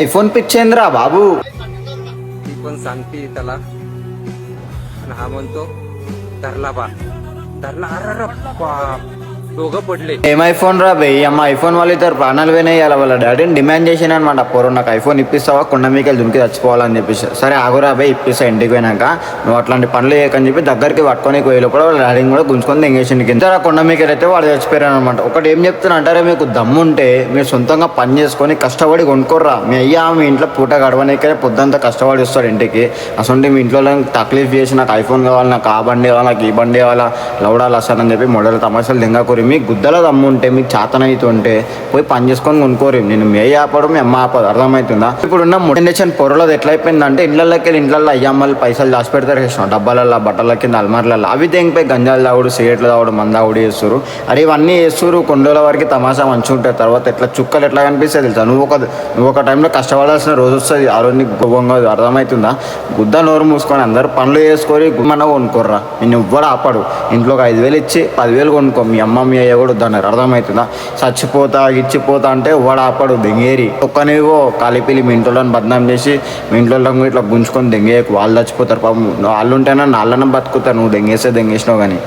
IPhone పిచ్చేంద్రా బాబు. ती पण सांगते त्याला आणि हा म्हणतो धरला बा धरला. अरे बाप, दोघं पडले. ఏం ఐఫోన్ రా బే, అమ్మ ఐఫోన్ వాళ్ళు ఇద్దరు ప్రాణాలు పోయినాయి. అలా వాళ్ళ డాడీని డిమాండ్ చేసిన అనమాట, పోరు నాకు ఐఫోన్ ఇప్పిస్తావా, కొండ మీకెళ్ళి దునికి చచ్చిపోవాలని చెప్పేసి. సరే ఆగురా బే ఇప్పిస్తా ఇంటికి పోయినాక, నువ్వు అట్లాంటి పనులు చేయకని చెప్పి దగ్గరికి పట్టుకొని పోయే లోపల వాళ్ళ డాడీని కూడా గుంజుకొని దెంగేసింది కింద. కొండ మీకెళ్ళి అయితే వాడు చచ్చిపోయారు అనమాట. ఒకటి ఏం చెప్తున్నా అంటారే, మీకు దమ్ముంటే మీరు సొంతంగా పని చేసుకొని కష్టపడి కొనుక్కోర్రా. మీ అయ్యా మీ ఇంట్లో పూట గడవనికే పొద్దుంతా కష్టపడి వస్తాడు ఇంటికి. అసలు మీ ఇంట్లో తక్లీఫ్ చేసి నాకు ఐఫోన్ కావాలి, నాకు ఆ బండి కావాలి, నాకు ఈ బండి కావాలా, లౌడాలు వస్తానని చెప్పి మొదలు తమాషాలు దెంగకూరి. మీ గుద్దల దమ్ము ఉంటే, మీకు చేతనైతుంటే పోయి పని చేసుకొని కొనుక్కోరు. నేను మీ అయ్య ఆపడు, మీ అమ్మ ఆపదు. అర్థమవుతుందా? ఇప్పుడున్న జనరేషన్ పొరలోది ఎట్లయిపోయిందంటే, ఇళ్ళకి వెళ్ళి ఇంట్లో అయ్యమ్మలు పైసలు దాచి పెడతారు చేసిన డబ్బాలల్లో, బట్టల కింద అల్మార్లలో. అవి తెంగిపోయి గంజాలు తాగుడు, సిగరెట్లు తాగుడు, మందాగుడు చేస్తారు. అరే ఇవన్నీ చేస్తారు. కొన్ని రోజుల వరకు తమాషా మంచిగా ఉంటుంది. తర్వాత ఎట్లా చుక్కలు ఎట్లా కనిపిస్తుంది తెలుసా? నువ్వు ఒక టైంలో కష్టపడాల్సిన రోజు వస్తుంది. ఆ రోజు నీకు గొప్పంగా అర్థమవుతుందా? గుద్ద నోరు మూసుకొని అందరూ పనులు చేసుకొని గుమ్మన్న కొనుక్కోర్రా. నేను ఎవ్వడు ఆపడు. ఇంట్లోకి 5,000 ఇచ్చి 10,000 కొనుక్కో. మీ అమ్మ మీ అయ్య కూడా వద్దన్నారు. అర్థమవుతుందా? చచ్చిపోతా ఇచ్చిపోతా అంటే వాడు ఆపడు. దెంగేరి ఒక్కనేవో కాలిపిల్లి మీ ఇంట్లో బద్నాం చేసి మీ ఇంట్లో ఇట్లా గుంజుకొని దెంగేయకు. వాళ్ళు చచ్చిపోతారు పాపం. వాళ్ళు ఉంటేనా నాళ్ళన బతుకుతారు. నువ్వు దెంగేసినావు కానీ.